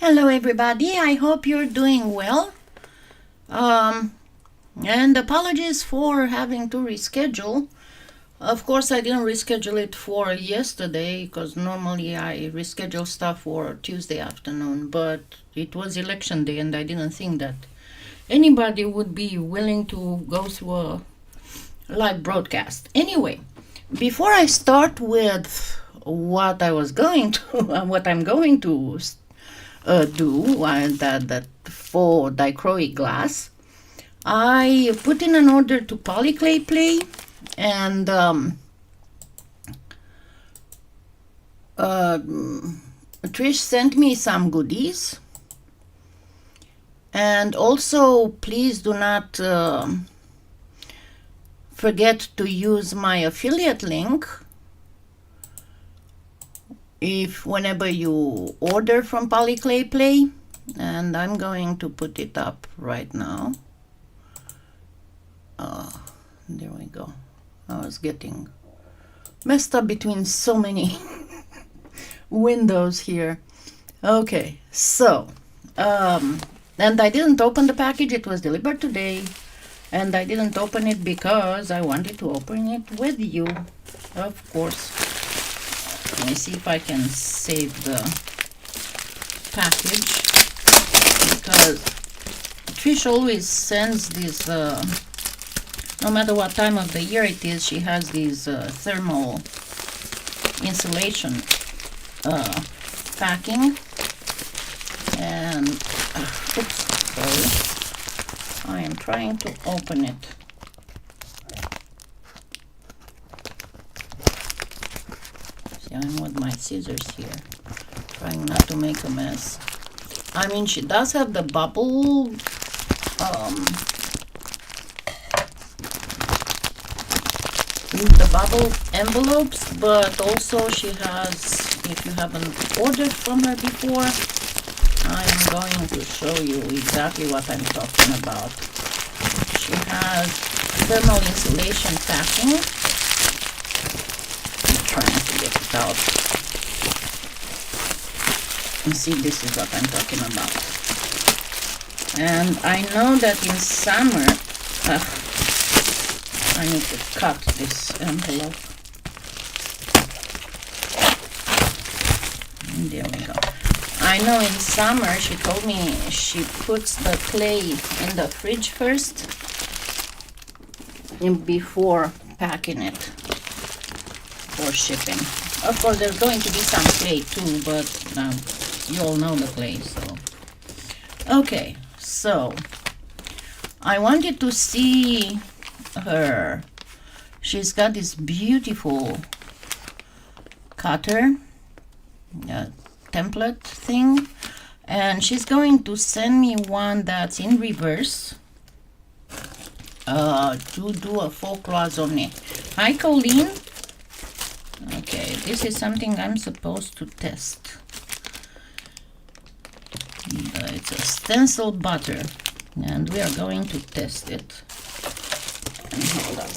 Hello everybody, I hope you're doing well. Um, and apologies for having to reschedule. Of course, I didn't reschedule it for yesterday because normally I reschedule stuff for Tuesday afternoon, but it was election day and I didn't think that anybody would be willing to go through a live broadcast. Anyway, before I start with what I was going to, what I'm going to do that for dichroic glass, I put in an order to Polyclay Play, and Trish sent me some goodies. And also, please do not forget to use my affiliate link if whenever you order from Polyclay Play, and I'm going to put it up right now. There we go. I was getting messed up between so many windows here. Okay, so and I didn't open the package. It was delivered today, and I didn't open it because I wanted to open it with you, of course. Let me see if I can save the package, because Trish always sends these, no matter what time of the year it is, she has these thermal insulation packing. And, oops, sorry. I am trying to open it. See, I'm with my scissors here, trying not to make a mess. I mean, she does have the bubble envelopes, but also she has, if you haven't ordered from her before, I'm going to show you exactly what I'm talking about. She has thermal insulation packing. I'm trying to get it out. You see, this is what I'm talking about. And I know that in summer, I need to cut this envelope. There we go. I know in summer, she told me she puts the clay in the fridge first before packing it for shipping. Of course, there's going to be some clay too, but you all know the clay, so. Okay, so I wanted to see her. She's got this beautiful cutter, template thing, and she's going to send me one that's in reverse to do a faux cloisonné. Hi, Colleen. Okay, this is something I'm supposed to test. It's a stencil butter, and we are going to test it. And hold on.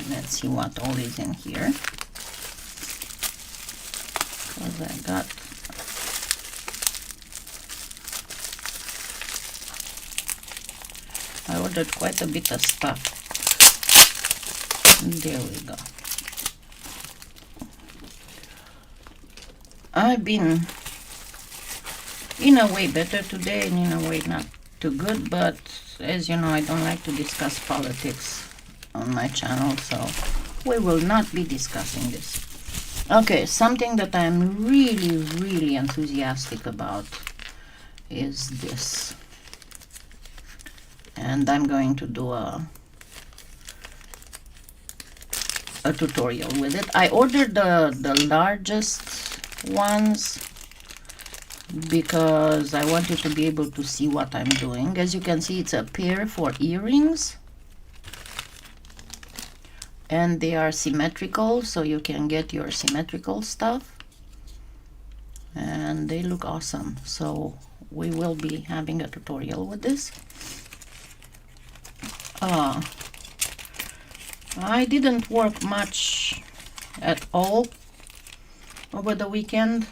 Let's see what all is in here. I ordered quite a bit of stuff. There we go. I've been in a way better today and in a way not too good, but as you know, I don't like to discuss politics on my channel, so we will not be discussing this. Okay, something that I'm really enthusiastic about is this. And I'm going to do a tutorial with it. I ordered the largest ones because I wanted to be able to see what I'm doing. As you can see, it's a pair for earrings. And they are symmetrical, so you can get your symmetrical stuff. And they look awesome. So we will be having a tutorial with this. I didn't work much at all over the weekend.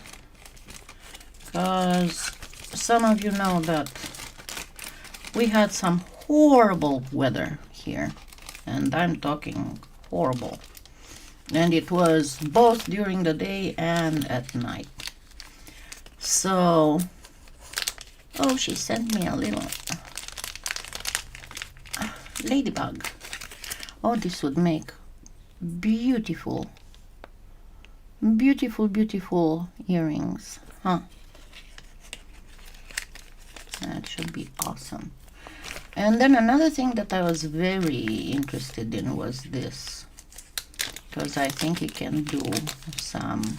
because some of you know that we had some horrible weather here, and I'm talking horrible, and it was both during the day and at night. So, oh, she sent me a little ladybug. Oh, this would make beautiful, beautiful, beautiful earrings, huh? That should be awesome. And then another thing that I was very interested in was this, because I think it can do some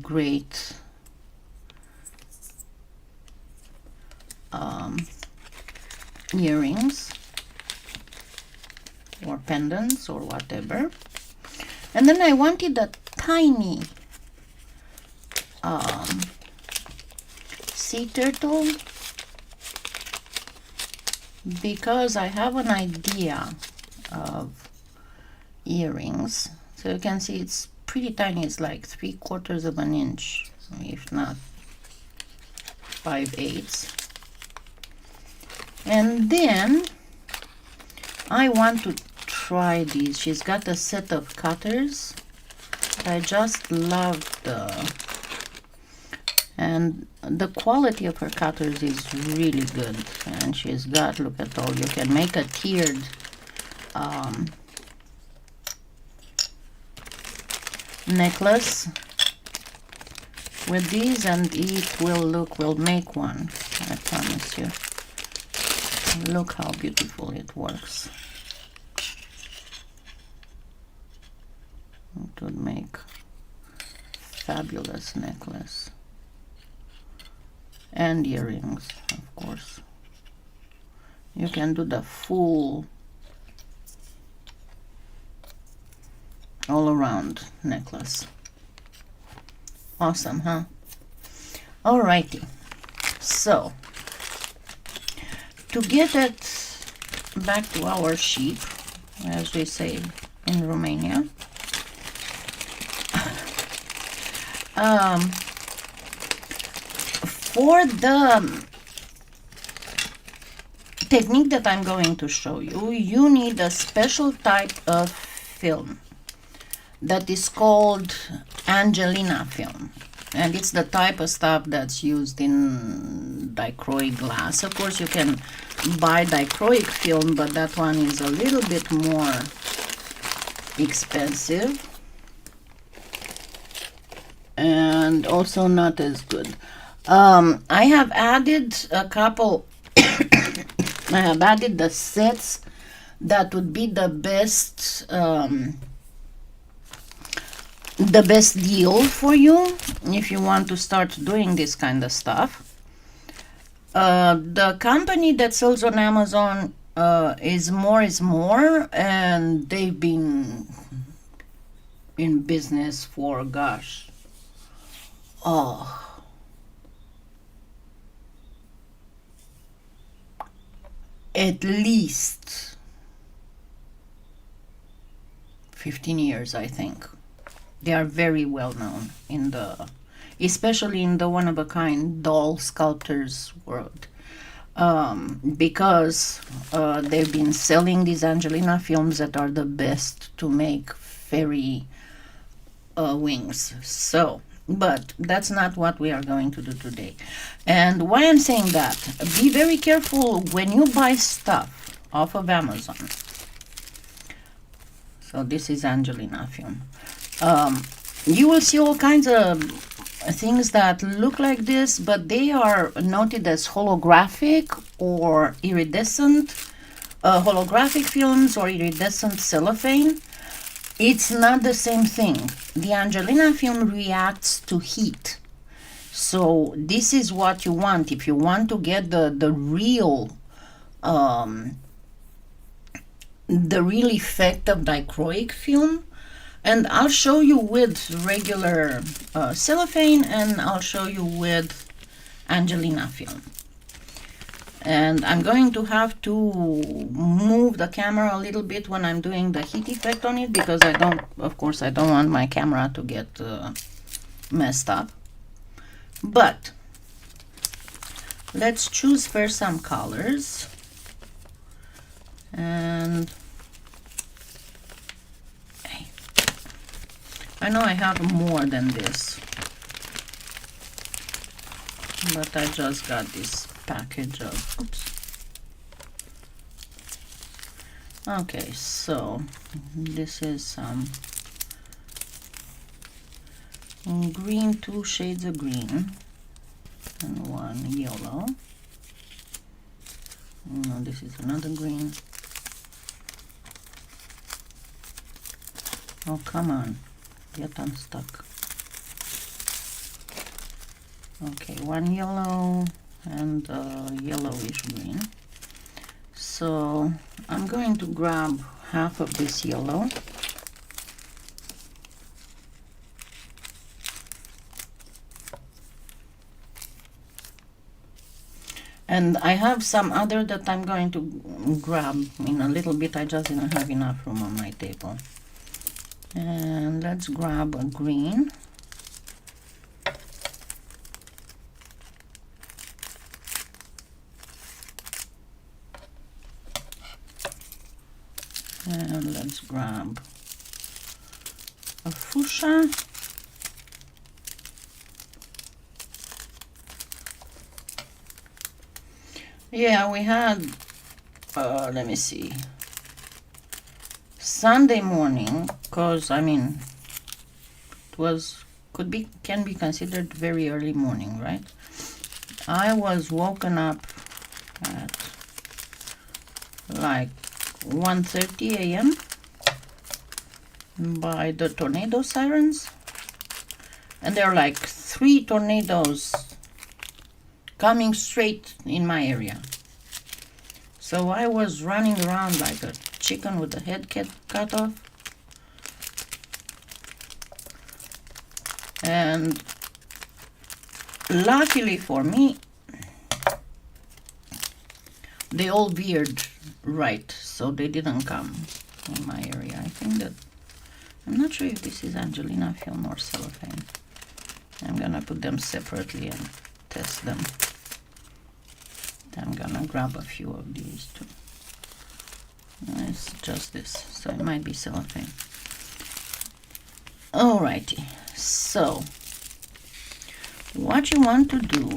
great earrings or pendants or whatever. And then I wanted a tiny sea turtle, because I have an idea of earrings. So you can see it's pretty tiny. It's like 3/4 of an inch, if not 5/8. And then I want to try these. She's got a set of cutters. I just love and the quality of her cutters is really good. And she's got, look at all, you can make a tiered necklace with these, and it will make one, I promise you. Look how beautiful it works. It would make fabulous necklace and earrings, of course. You can do the full all around necklace. Awesome, huh? Alrighty, so to get it back to our sheep, as we say in Romania, for the technique that I'm going to show you, you need a special type of film that is called Angelina film. And it's the type of stuff that's used in dichroic glass. Of course, you can buy dichroic film, but that one is a little bit more expensive and also not as good. I have added a couple I have added the sets that would be the best deal for you if you want to start doing this kind of stuff. The company that sells on Amazon is More, and they've been in business for, gosh, at least 15 years, I think. They are very well known in especially in the one-of-a-kind doll sculptors world, because they've been selling these Angelina films that are the best to make fairy wings. So, but that's not what we are going to do today. And why I'm saying that, be very careful when you buy stuff off of Amazon. So this is Angelina film. You will see all kinds of things that look like this, but they are noted as holographic or iridescent, holographic films or iridescent cellophane. It's not the same thing. The Angelina film reacts to heat. So this is what you want. If you want to get the real effect of dichroic film, and I'll show you with regular cellophane, and I'll show you with Angelina film. And I'm going to have to move the camera a little bit when I'm doing the heat effect on it, because I don't want my camera to get messed up. But let's choose first some colors. And I know I have more than this, but I just got this package of, oops. Okay, so this is some green, 2 shades of green, and 1 yellow. No, this is another green. Oh, come on, get unstuck. Okay, 1 yellow and yellowish green. So I'm going to grab half of this yellow. And I have some other that I'm going to grab in a little bit. I just didn't have enough room on my table. And let's grab a green. And let's grab a fuchsia. Yeah, we had, let me see, Sunday morning, because I mean, it was, can be considered very early morning, right? I was woken up at like 1:30 a.m. by the tornado sirens, and there are like 3 tornadoes coming straight in my area. So I was running around like a chicken with the head cut off. And luckily for me, they all veered right, so they didn't come in my area. I think that, I'm not sure if this is Angelina film or cellophane. I'm gonna put them separately and test them. I'm gonna grab a few of these too. It's just this, so it might be cellophane. Alrighty, so what you want to do,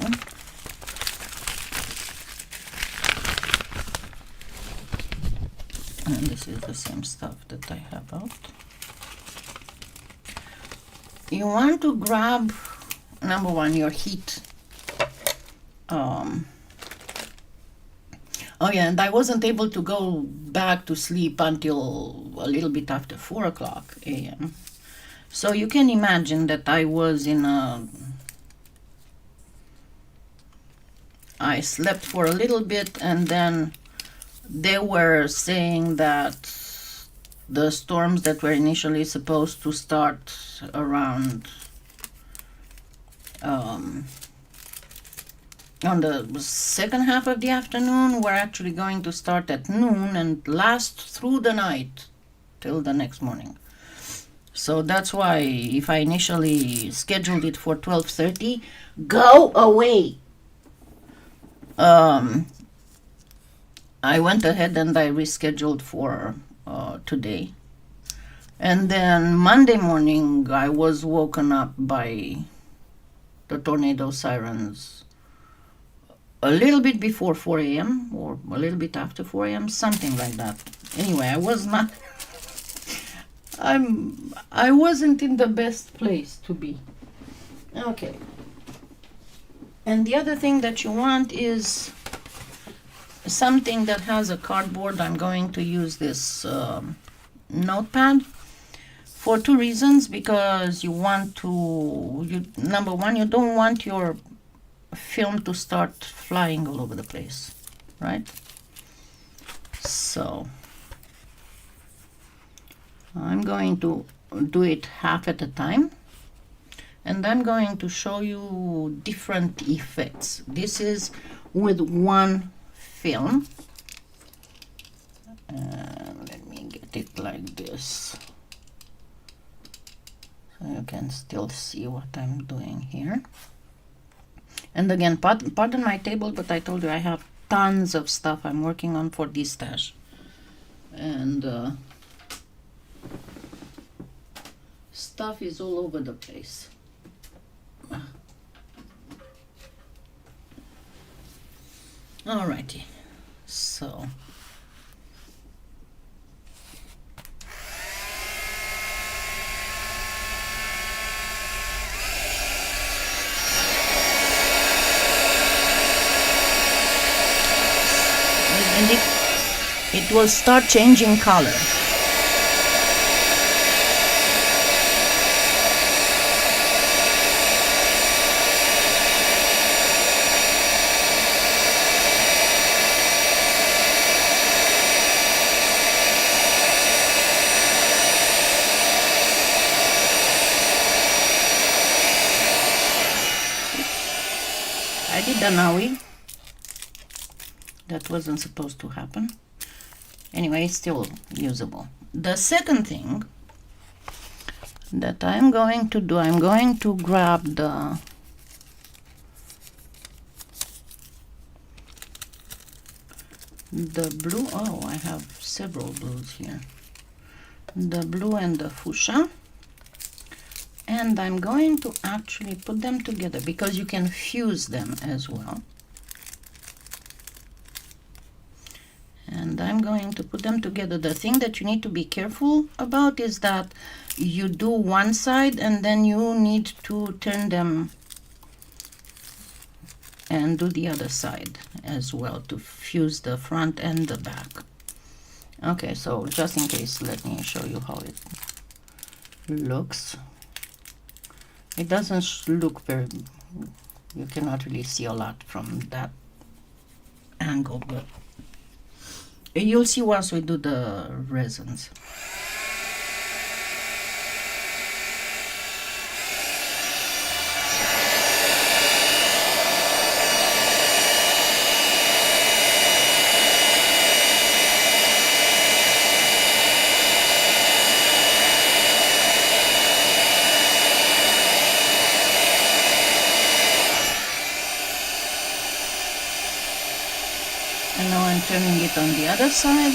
and this is the same stuff that I have out. You want to grab, number 1, your heat. Oh yeah, and I wasn't able to go back to sleep until a little bit after 4 o'clock a.m. So you can imagine that I was in a... I slept for a little bit, and then they were saying that the storms that were initially supposed to start around on the second half of the afternoon were actually going to start at noon and last through the night till the next morning. So that's why if I initially scheduled it for 12:30, go away. I went ahead and I rescheduled for today. And then Monday morning, I was woken up by the tornado sirens a little bit before 4 a.m. or a little bit after 4 a.m., something like that. Anyway, I was not, I wasn't in the best place to be. Okay. And the other thing that you want is something that has a cardboard. I'm going to use this notepad for 2 reasons. Because you want to, number 1, you don't want your film to start flying all over the place, right? So I'm going to do it half at a time, and I'm going to show you different effects. This is with 1 film. Let me get it like this so you can still see what I'm doing here. And again, pardon my table, but I told you I have tons of stuff I'm working on for this stash. And stuff is all over the place. Alrighty, so and it will start changing color. I did the Naui. That wasn't supposed to happen. Anyway, it's still usable. The second thing that I'm going to do, I'm going to grab the blue. Oh, I have several blues here. The blue and the fuchsia. And I'm going to actually put them together because you can fuse them as well. And I'm going to put them together. The thing that you need to be careful about is that you do one side and then you need to turn them and do the other side as well to fuse the front and the back. Okay, so just in case, let me show you how it looks. It doesn't look very, you cannot really see a lot from that angle, but you'll see once we do the resins. And now I'm turning it on the other side.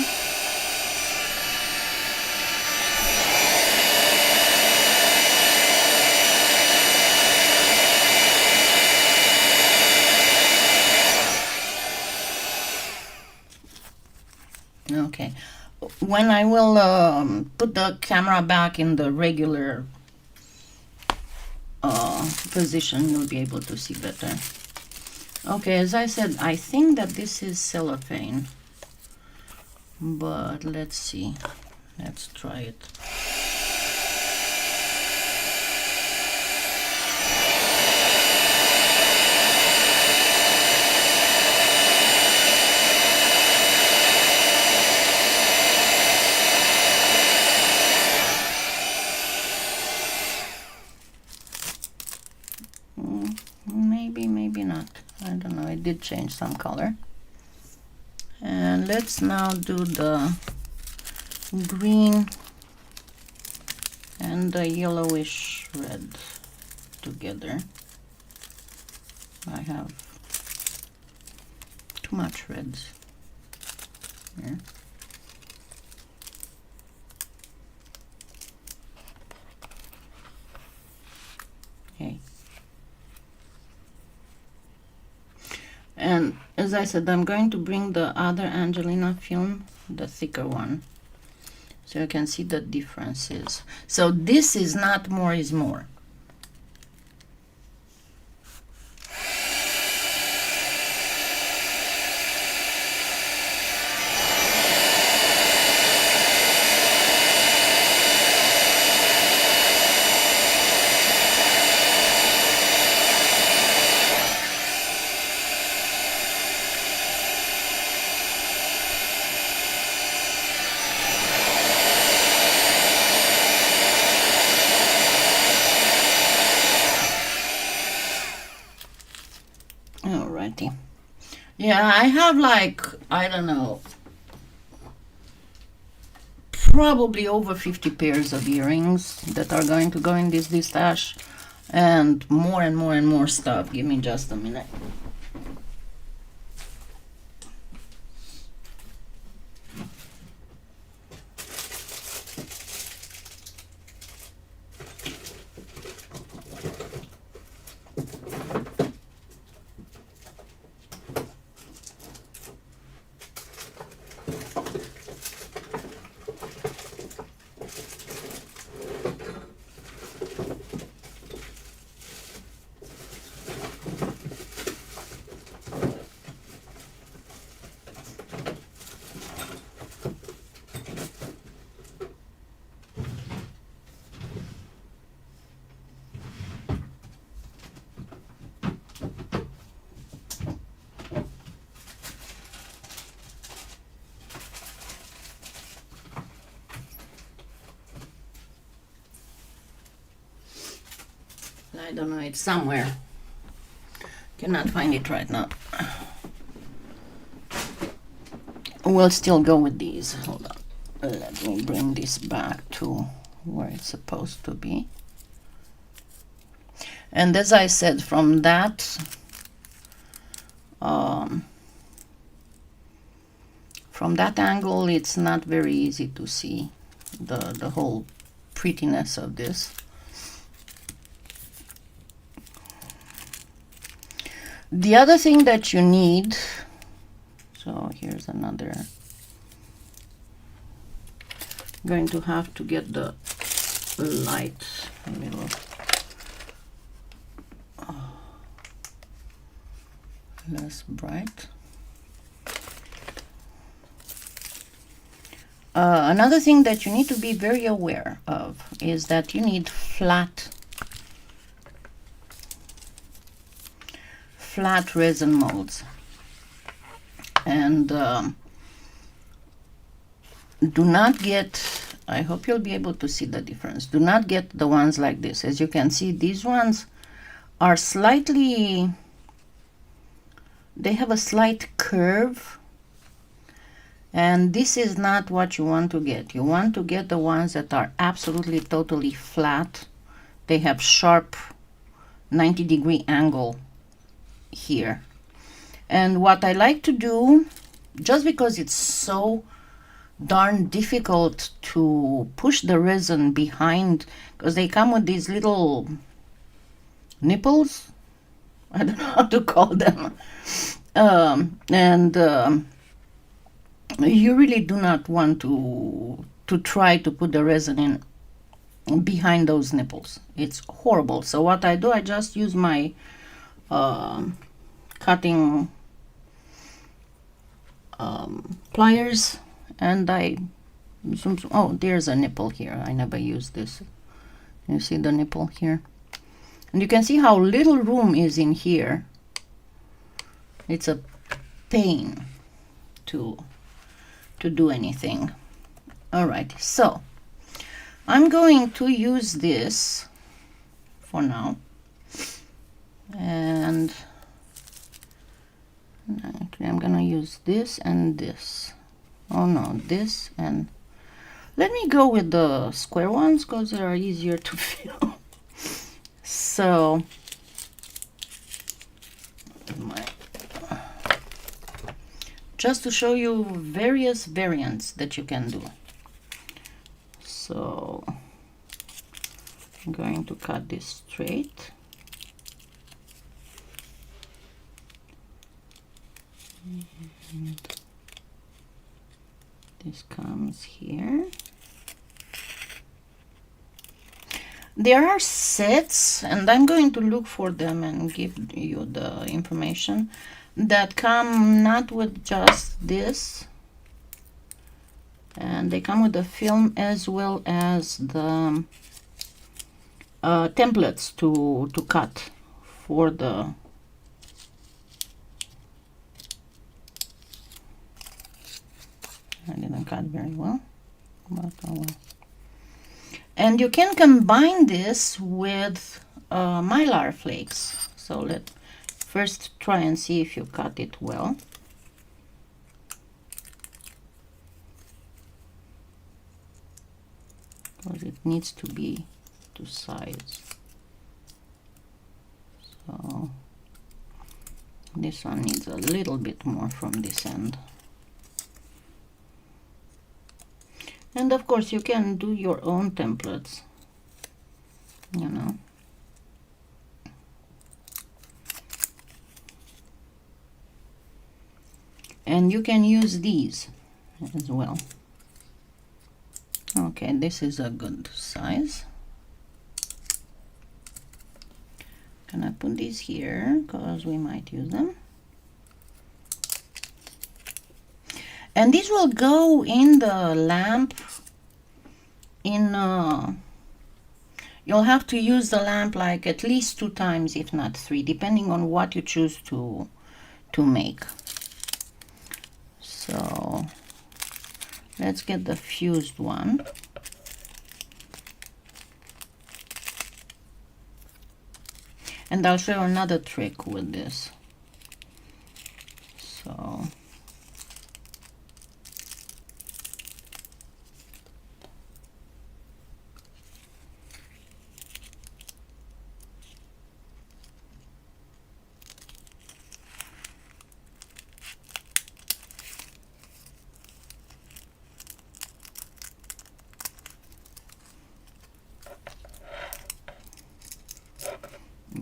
Okay, when I will put the camera back in the regular position, you'll be able to see better. Okay, as I said, I think that this is cellophane, but let's see. Let's try it. Maybe not. I don't know. It did change some color. And let's now do the green and the yellowish red together. I have too much reds here. Okay. And as I said, I'm going to bring the other Angelina film, the thicker one, so you can see the differences. So this is not more is more. Alrighty. Yeah, I have like, I don't know, probably over 50 pairs of earrings that are going to go in this stash. and more and more and more stuff. Give me just a minute. I don't know, it's somewhere. Cannot find it right now. We'll still go with these. Hold on. Let me bring this back to where it's supposed to be. And as I said, from that angle, it's not very easy to see the whole prettiness of this. The other thing that you need, so here's another, I'm going to have to get the light a little less bright. Another thing that you need to be very aware of is that you need flat resin molds, and do not get, I hope you'll be able to see the difference, do not get the ones like this. As you can see, these ones are slightly, they have a slight curve, and this is not what you want to get. You want to get the ones that are absolutely totally flat. They have sharp 90-degree angle here. And what I like to do, just because it's so darn difficult to push the resin behind, because they come with these little nipples, I don't know how to call them, you really do not want to try to put the resin in behind those nipples. It's horrible. So what I do, I just use my cutting pliers, and I oh, there's a nipple here. I never use this. You see the nipple here, and you can see how little room is in here. It's a pain to do anything. All right, so I'm going to use this for now, and actually I'm gonna use this and this. Oh no, this, and let me go with the square ones because they are easier to fill. So just to show you various variants that you can do. So I'm going to cut this straight. And this comes here. There are sets, and I'm going to look for them and give you the information, that come not with just this, and they come with the film as well as the templates to cut for the I didn't cut very well, but oh well. And you can combine this with mylar flakes. So let's first try and see if you cut it well. Because it needs to be to size. This one needs a little bit more from this end. And of course you can do your own templates, you know. And you can use these as well. Okay, this is a good size. Can I put these here because we might use them? And these will go in the lamp. You'll have to use the lamp like at least 2 times, if not 3, depending on what you choose to make. So let's get the fused one. And I'll show you another trick with this. So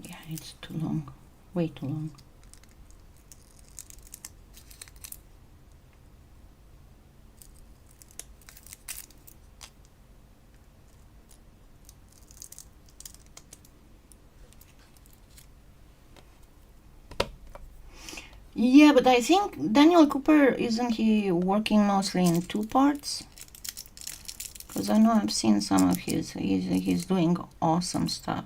yeah, it's too long, way too long. Yeah, but I think Daniel Cooper, isn't he working mostly in 2 parts? Because I know I've seen some of his, he's doing awesome stuff.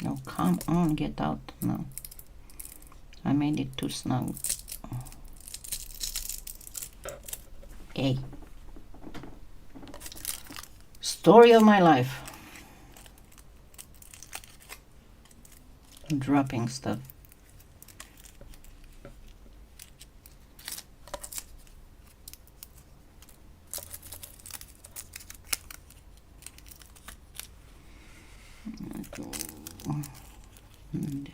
No, come on, get out. No, I made it too snug. Hey, story of my life. Dropping stuff. This.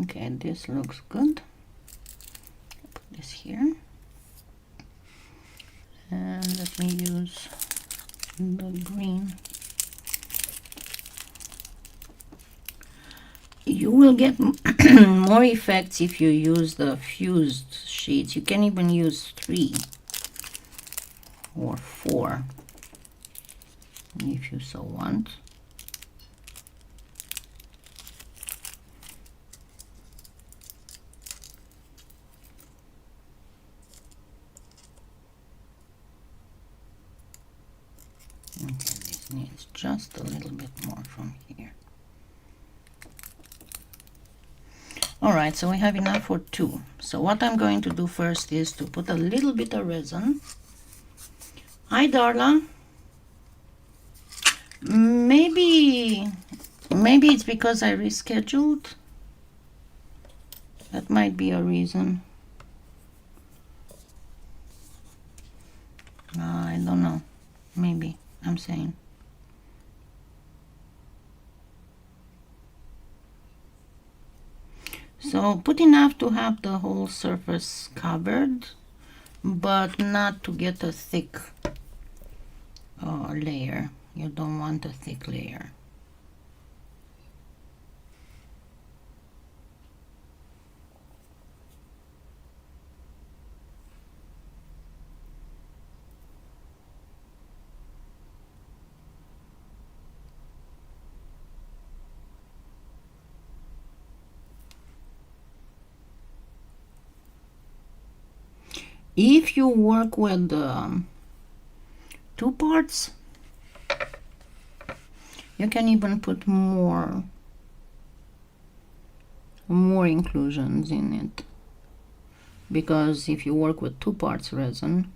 Okay, this looks good. Put this here. And let me use the green. You will get more effects if you use the fused sheets. You can even use 3 or 4 if you so want. Okay, this needs just a little bit more from here. Alright, so we have enough for 2. So what I'm going to do first is to put a little bit of resin. Hi, Darla. Maybe it's because I rescheduled. That might be a reason. I don't know. Maybe. I'm saying. So put enough to have the whole surface covered, but not to get a thick layer. You don't want a thick layer. If you work with 2 parts, you can even put more inclusions in it, because if you work with 2 parts resin,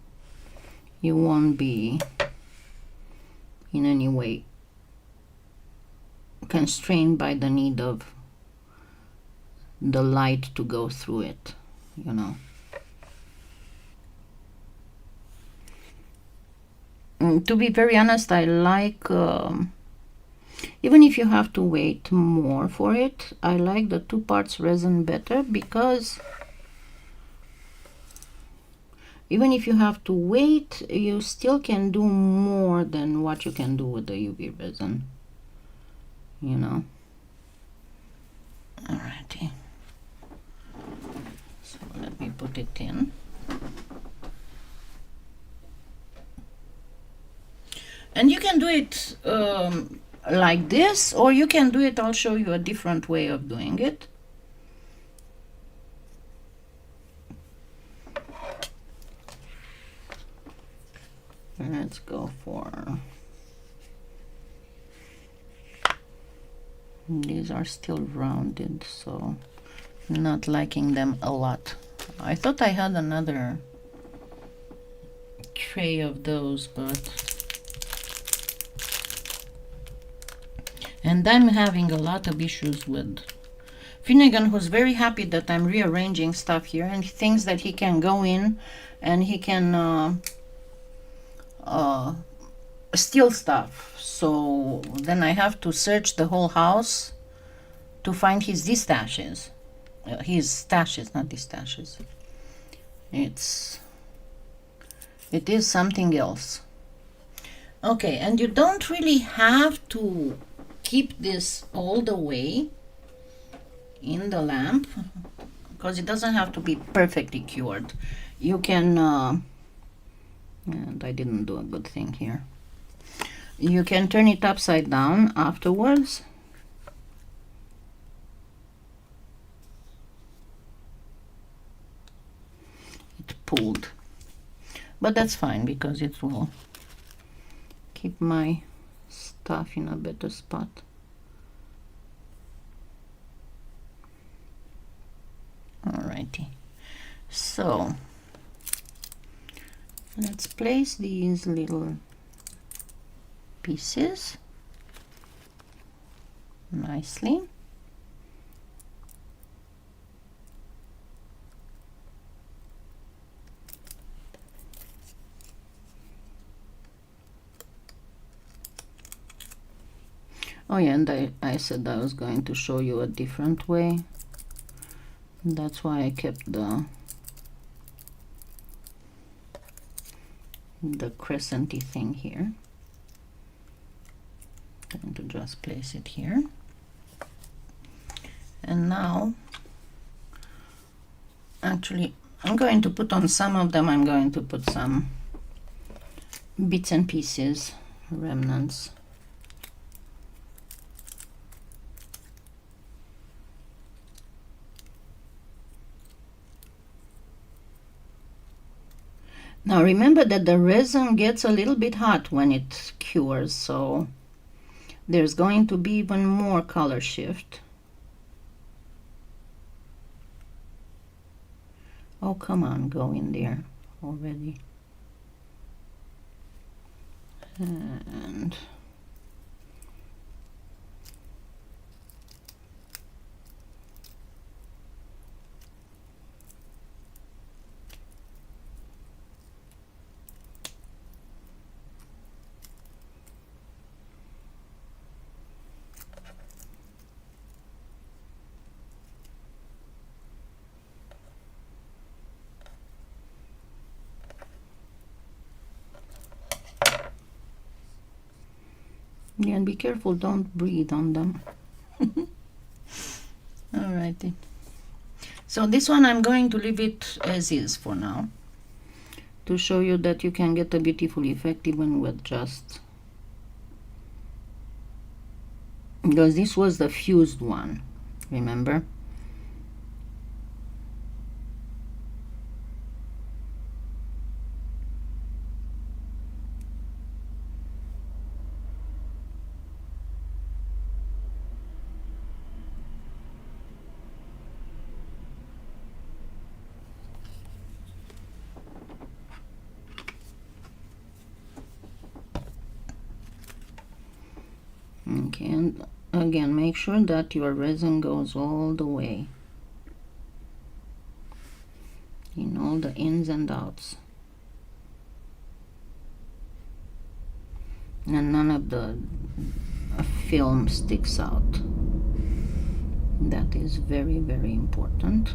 you won't be in any way constrained by the need of the light to go through it, you know. To be very honest, I like, even if you have to wait more for it, I like the 2 parts resin better, because even if you have to wait, you still can do more than what you can do with the UV resin, you know. Alrighty. So let me put it in. And you can do it like this, or you can do it, I'll show you a different way of doing it. Let's go for, these are still rounded, so I'm not liking them a lot. I thought I had another tray of those, and I'm having a lot of issues with Finnegan, who's very happy that I'm rearranging stuff here, and he thinks that he can go in and he can steal stuff. So then I have to search the whole house to find his stashes. His stashes, not these stashes. It is something else. Okay, and you don't really have to keep this all the way in the lamp, because it doesn't have to be perfectly cured. You can, and I didn't do a good thing here. You can turn it upside down afterwards. It pulled, but that's fine, because it will keep my stuff in a better spot. Alrighty, so let's place these little pieces nicely. Oh yeah, and I said I was going to show you a different way. That's why I kept the crescent-y thing here. I'm going to just place it here. And now, actually, I'm going to put on some of them, I'm going to put some bits and pieces, remnants. Now remember that the resin gets a little bit hot when it cures, so there's going to be even more color shift. Oh, come on, go in there already. And yeah, and be careful, don't breathe on them. Alrighty. So this one I'm going to leave it as is for now, to show you that you can get a beautiful effect even with just, because this was the fused one, remember? Okay, and again, make sure that your resin goes all the way in all the ins and outs, and none of the film sticks out. That is very, very important.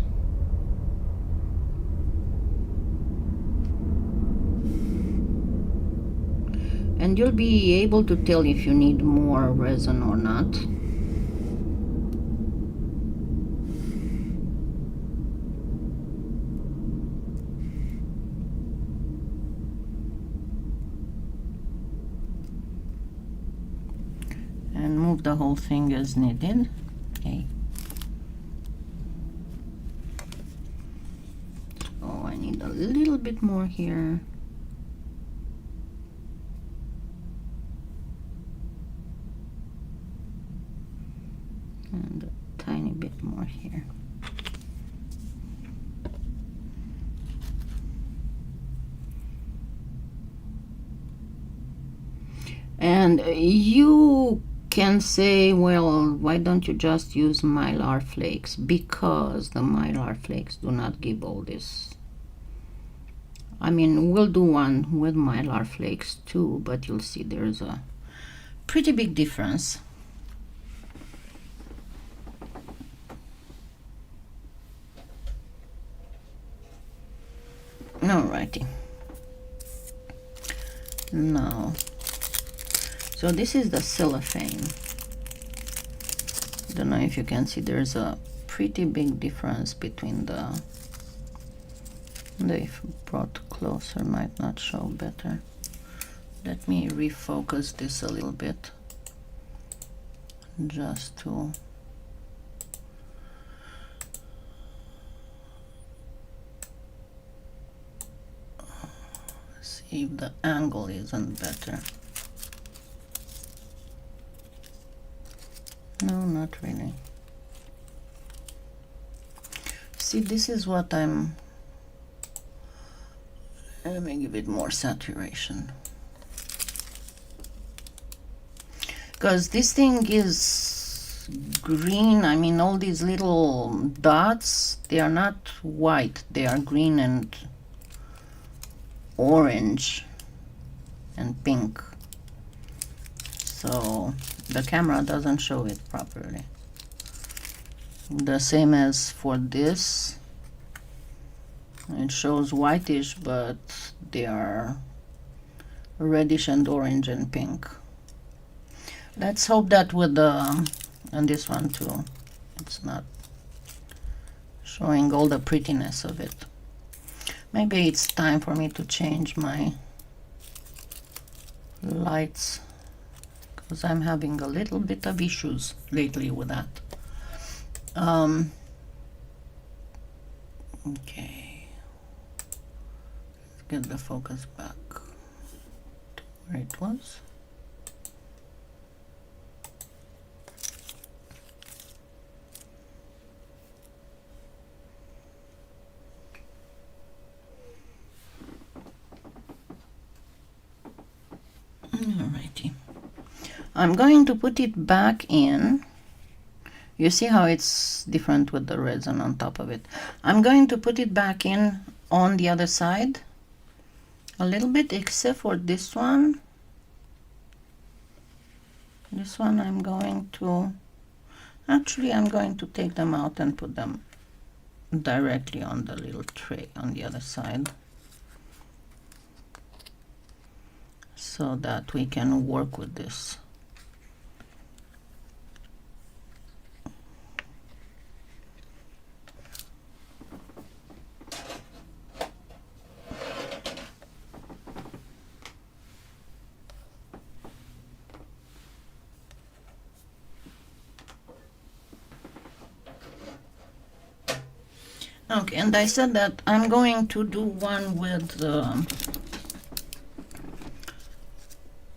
And you'll be able to tell if you need more resin or not. And move the whole thing as needed. Okay. Oh, I need a little bit more here. And a tiny bit more here. And you can say, well, why don't you just use mylar flakes? Because the mylar flakes do not give all this. I mean, we'll do one with mylar flakes too, but you'll see there's a pretty big difference. Alrighty. Now, so this is the cellophane. Don't know if you can see, there's a pretty big difference between the, if brought closer might not show better. Let me refocus this a little bit, just to see if the angle isn't better. No, not really. See, this is what I'm... Let me give it more saturation. Because this thing is green. I mean, all these little dots, they are not white. They are green and orange and pink. So the camera doesn't show it properly. The same as for this. It shows whitish, but they are reddish and orange and pink. Let's hope that with the, and this one too, it's not showing all the prettiness of it. Maybe it's time for me to change my lights, because I'm having a little bit of issues lately with that. Okay, let's get the focus back to where it was. Alrighty, I'm going to put it back in. You see how it's different with the resin on top of it. I'm going to put it back in on the other side a little bit, except for this one. This one I'm going to, actually I'm going to take them out and put them directly on the little tray on the other side, so that we can work with this. Okay, and I said that I'm going to do one with the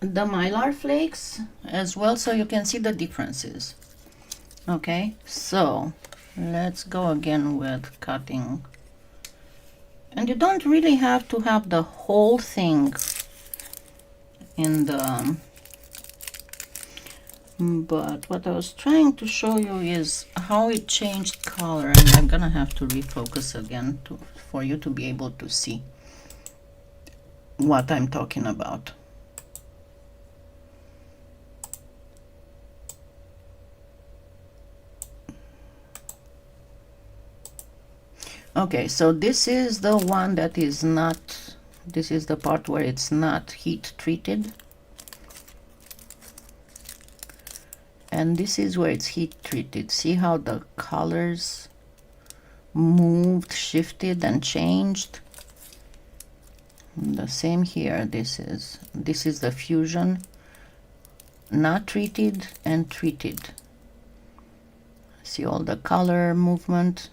mylar flakes as well, so you can see the differences. Okay, so let's go again with cutting. And you don't really have to have the whole thing in the But what I was trying to show you is how it changed color, and I'm gonna have to refocus again for you to be able to see what I'm talking about. Okay, so this is the one that is not, this is the part where it's not heat treated. And this is where it's heat treated. See how the colors moved, shifted, and changed? The same here. This is the fusion, not treated and treated. See all the color movement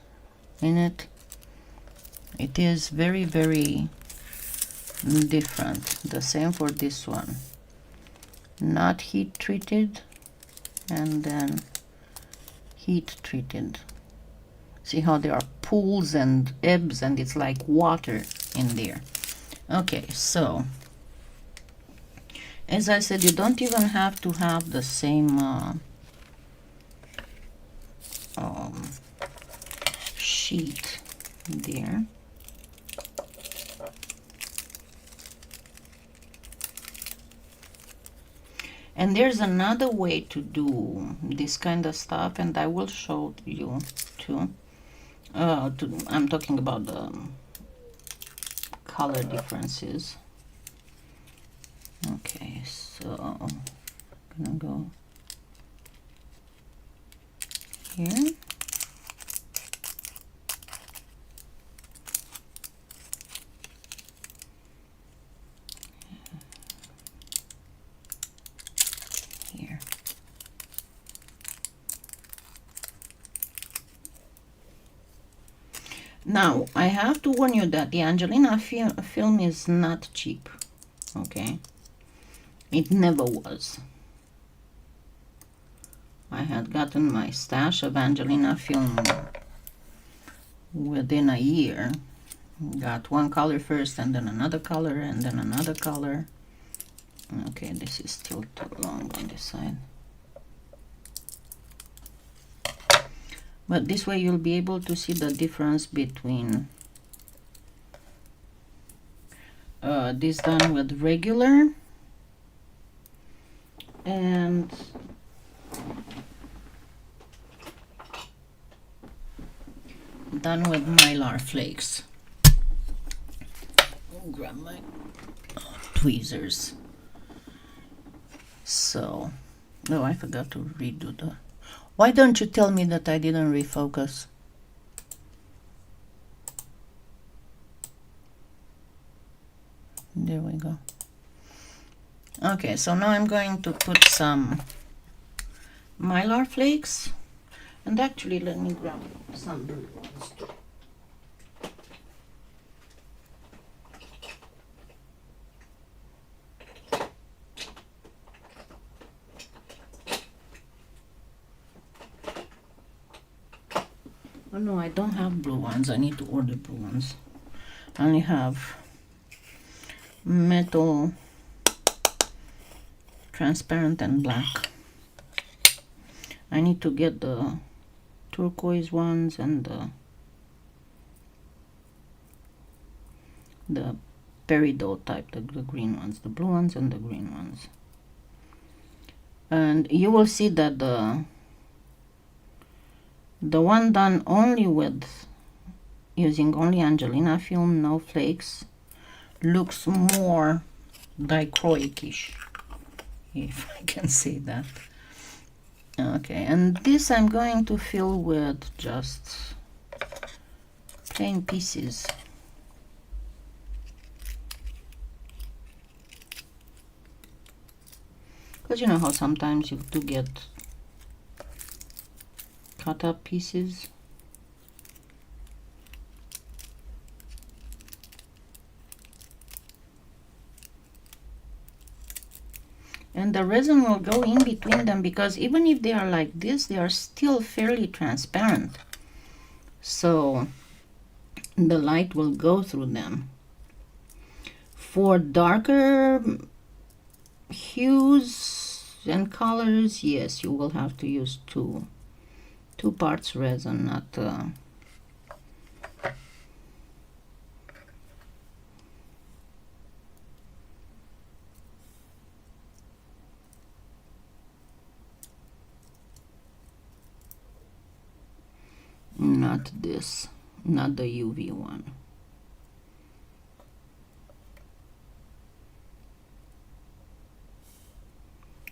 in it? It is very, very different. The same for this one. Not heat treated and then heat treated. See how there are pools and ebbs and it's like water in there. Okay, so as I said, you don't even have to have the same sheet there. And there's another way to do this kind of stuff, and I will show you too. I'm talking about the color differences. Okay, so I'm gonna go here. Now, I have to warn you that the Angelina film is not cheap, okay? It never was. I had gotten my stash of Angelina film within a year. Got one color first, and then another color, and then another color. Okay, this is still too long on this side. But this way you'll be able to see the difference between this done with regular and done with Mylar flakes. I'll grab my tweezers. So, oh, I forgot to redo the... Why don't you tell me that I didn't refocus? There we go. Okay, so now I'm going to put some Mylar flakes. And actually, let me grab some blue ones too. Oh no, I don't have blue ones. I need to order blue ones. I only have metal, transparent, and black. I need to get the turquoise ones and the peridot type, the green ones, the blue ones and the green ones. And you will see that the one done only with using only Angelina film, no flakes, looks more dichroic-ish, if I can say that. Okay, and this I'm going to fill with just plain pieces. Because you know how sometimes you do get cut up pieces. And the resin will go in between them, because even if they are like this, they are still fairly transparent. So the light will go through them. For darker hues, and colors, yes, you will have to use two parts resin, not this, not the UV one.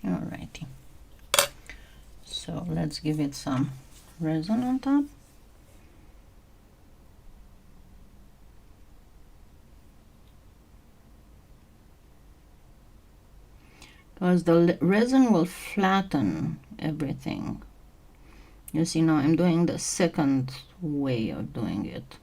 Alrighty, so let's give it some resin on top. Because the resin will flatten everything. You see, now I'm doing the second way of doing it.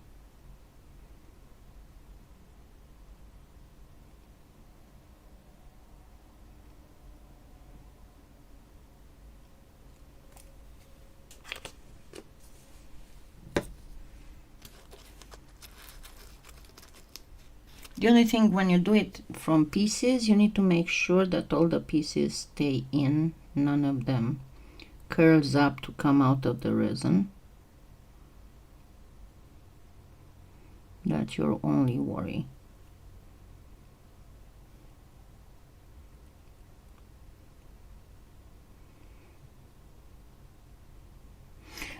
The only thing, when you do it from pieces, you need to make sure that all the pieces stay in, none of them curls up to come out of the resin. That's your only worry.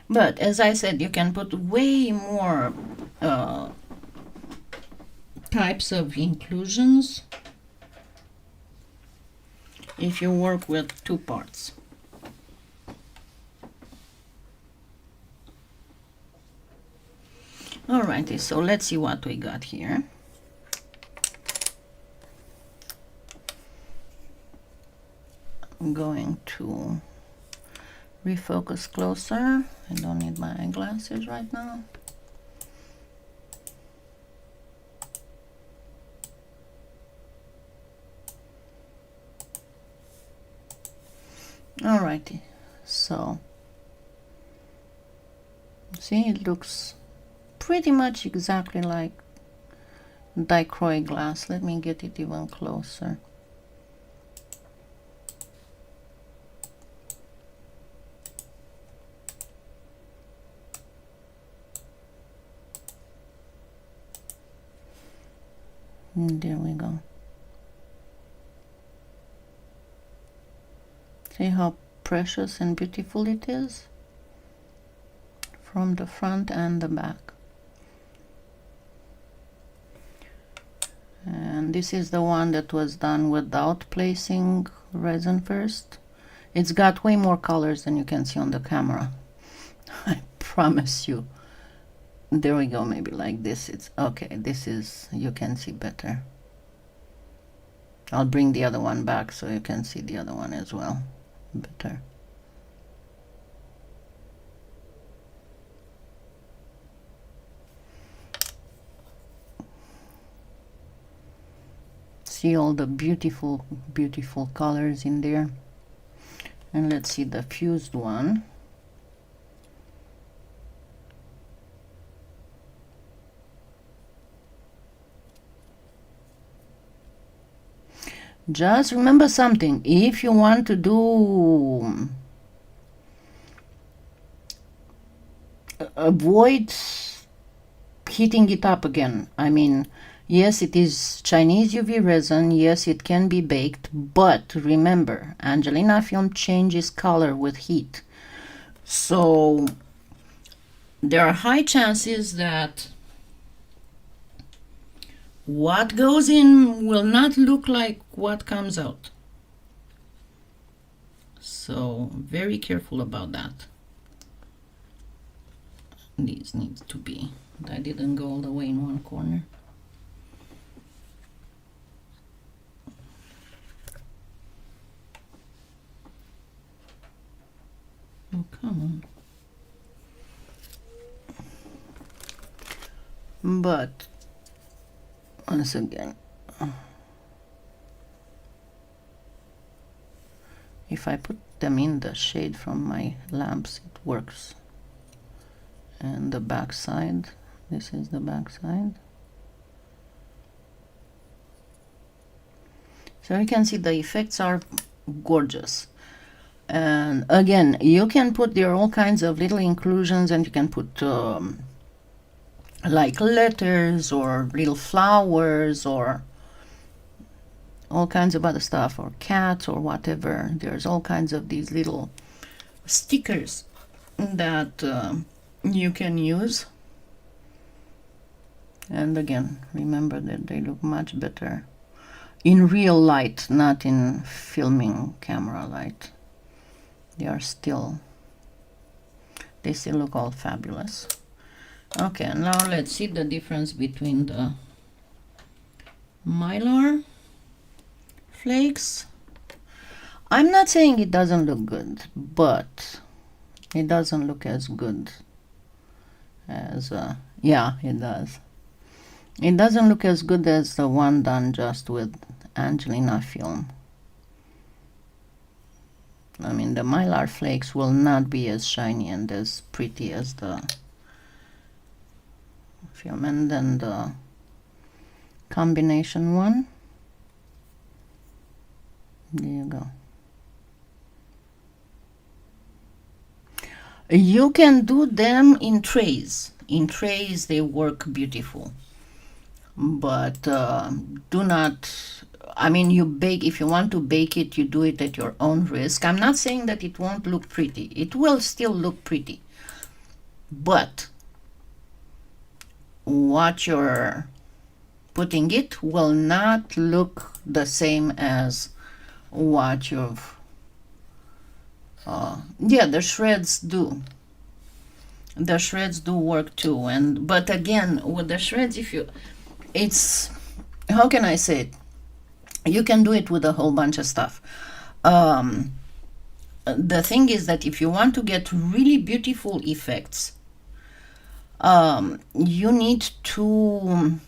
But as I said, you can put way more types of inclusions if you work with two parts. Alrighty, so let's see what we got here. I'm going to refocus closer. I don't need my eyeglasses right now. Alrighty, so see, it looks pretty much exactly like dichroic glass. Let me get it even closer. And there we go. See how precious and beautiful it is from the front and the back. And this is the one that was done without placing resin first. It's got way more colors than you can see on the camera. I promise you. There we go, maybe like this. It's okay, this is, you can see better. I'll bring the other one back so you can see the other one as well better. See all the beautiful, beautiful colors in there. And let's see the fused one. Just remember something, if you want to do avoid heating it up again. I mean, yes, it is Chinese UV resin, yes, it can be baked, but remember, Angelina film changes color with heat. So there are high chances that what goes in will not look like what comes out. So very careful about that. These need to be, I didn't go all the way in one corner. Oh, come on. But once again, if I put them in the shade from my lamps, it works. And the back side, this is the back side. So you can see the effects are gorgeous. And again, you can put there all kinds of little inclusions, and you can put like letters or little flowers or all kinds of other stuff, or cats or whatever. There's all kinds of these little stickers that you can use. And again, remember that they look much better in real light, not in filming camera light. They still look all fabulous. Okay, now let's see the difference between the Mylar flakes. I'm not saying it doesn't look good, but it doesn't look as good as yeah, it does. It doesn't look as good as the one done just with Angelina film. I mean, the Mylar flakes will not be as shiny and as pretty as the film. And then the combination one, there you go. You can do them in trays. In trays they work beautiful, but do not, I mean, you bake, if you want to bake it, you do it at your own risk. I'm not saying that it won't look pretty. It will still look pretty, but what you're putting it will not look the same as what you've yeah, the shreds do. The shreds do work too. And but again, with the shreds, if you, it's, how can I say it? You can do it with a whole bunch of stuff. The thing is that if you want to get really beautiful effects, you need to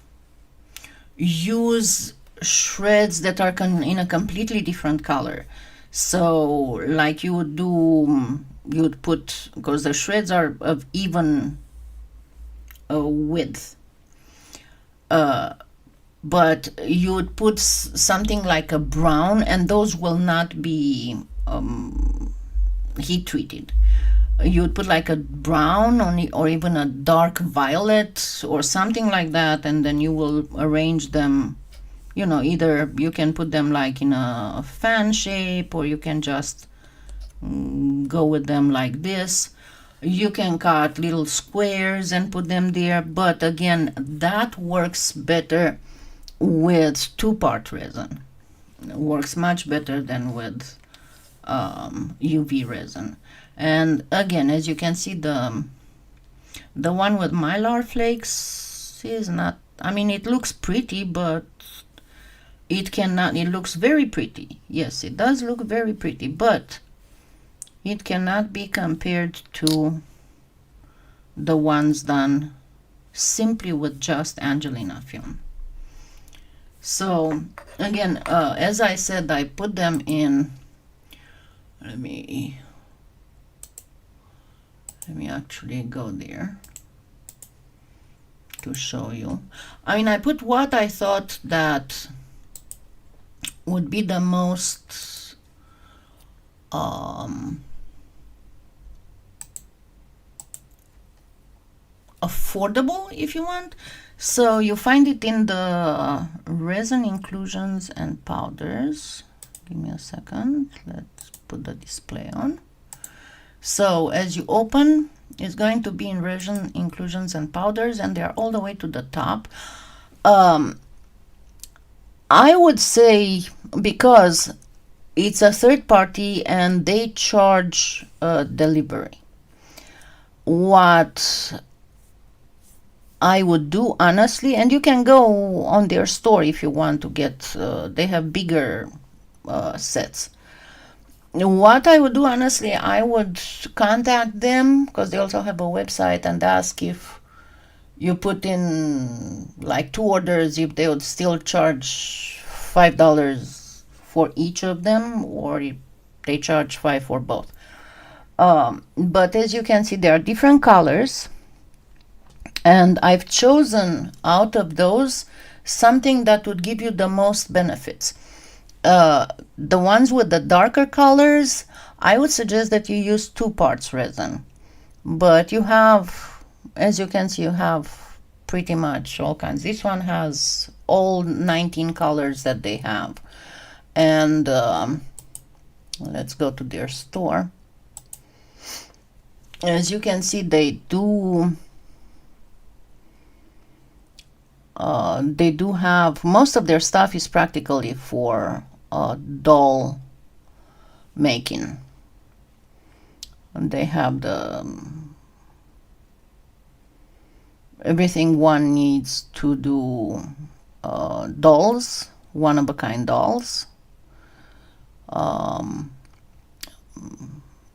use shreds that are in a completely different color. So like you would do, you would put, because the shreds are of even width, but you would put something like a brown, and those will not be heat treated. You would put like a brown or even a dark violet or something like that, and then you will arrange them, you know, either you can put them like in a fan shape, or you can just go with them like this. You can cut little squares and put them there, but again, that works better with two-part resin. It works much better than with UV resin. And again, as you can see, the one with Mylar flakes is not, I mean, it looks pretty, but it cannot, it looks very pretty. Yes, it does look very pretty, but it cannot be compared to the ones done simply with just Angelina film. So again, as I said, I put them in, let me actually go there to show you. I mean, I put what I thought that would be the most affordable, if you want. So you find it in the resin inclusions and powders. Give me a second. Let's put the display on. So as you open, it's going to be in resin inclusions and powders, and they're all the way to the top. I would say, because it's a third party and they charge delivery, what I would do honestly, and you can go on their store if you want to get, they have bigger sets. What I would do honestly, I would contact them, because they also have a website, and ask if you put in like 2 orders, if they would still charge $5 for each of them, or if they charge $5 for both. But as you can see, there are different colors, and I've chosen out of those something that would give you the most benefits. The ones with the darker colors I would suggest that you use 2 parts resin. But you have, as you can see, you have pretty much all kinds. This one has all 19 colors that they have. And let's go to their store. As you can see, they do have, most of their stuff is practically for doll making. And they have the everything one needs to do dolls, one-of-a-kind dolls,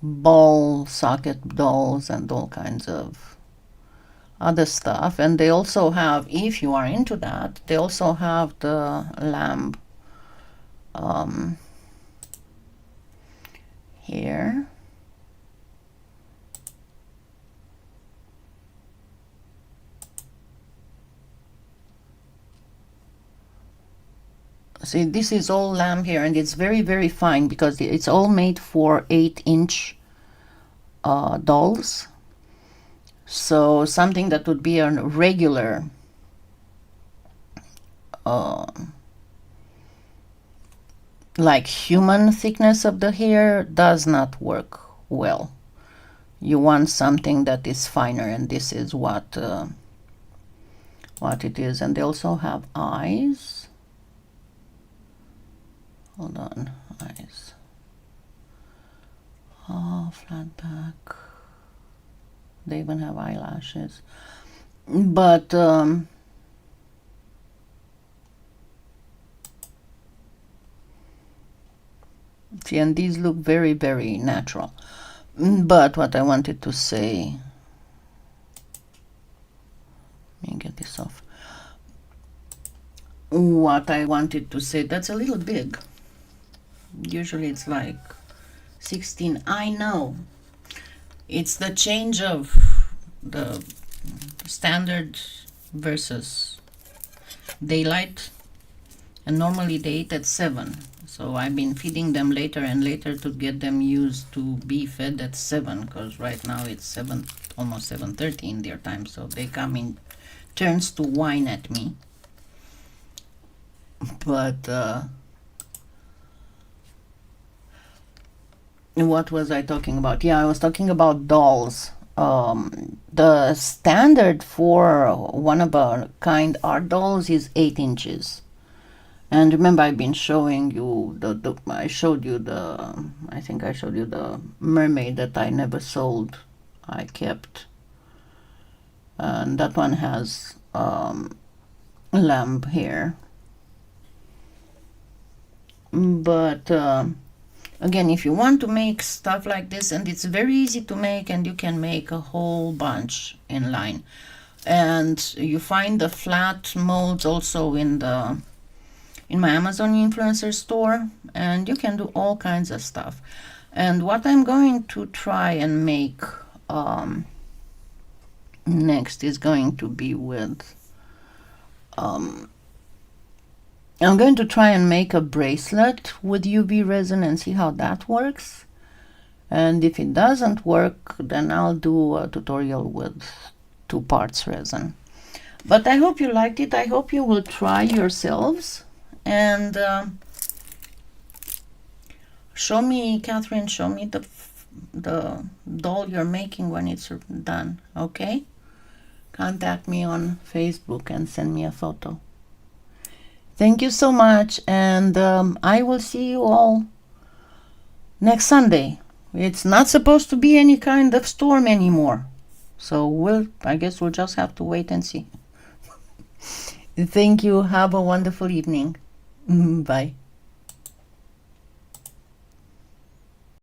ball socket dolls, and all kinds of other stuff. And they also have, if you are into that, they also have the lamb here. See, this is all lamb here, and it's very, very fine because it's all made for 8-inch dolls. So something that would be a regular like human thickness of the hair does not work well. You want something that is finer, and this is what it is. And they also have eyes. Hold on, eyes. Oh, flat back. They even have eyelashes. But see, and these look very, very natural. But what I wanted to say, let me get this off. What I wanted to say, that's a little big. Usually it's like 16. I know. It's the change of the standard versus daylight. And normally they eat at 7. So I've been feeding them later and later to get them used to be fed at 7. Because right now it's 7, almost 7:30 in their time. So they come in turns to whine at me. But what was I talking about? Yeah, I was talking about dolls. The standard for one-of-a-kind art dolls is 8 inches. And remember, I've been showing you I think I showed you the mermaid that I never sold. I kept. And that one has lamb hair. But again, if you want to make stuff like this, and it's very easy to make, and you can make a whole bunch in line. And you find the flat molds also in my Amazon influencer store, and you can do all kinds of stuff. And what I'm going to try and make next is going to be with I'm going to try and make a bracelet with UV resin and see how that works. And if it doesn't work, then I'll do a tutorial with 2 parts resin. But I hope you liked it. I hope you will try yourselves. And show me, Catherine, show me the doll you're making when it's done, okay? Contact me on Facebook and send me a photo. Thank you so much, and I will see you all next Sunday. It's not supposed to be any kind of storm anymore, so I guess we'll just have to wait and see. Thank you. Have a wonderful evening. Bye.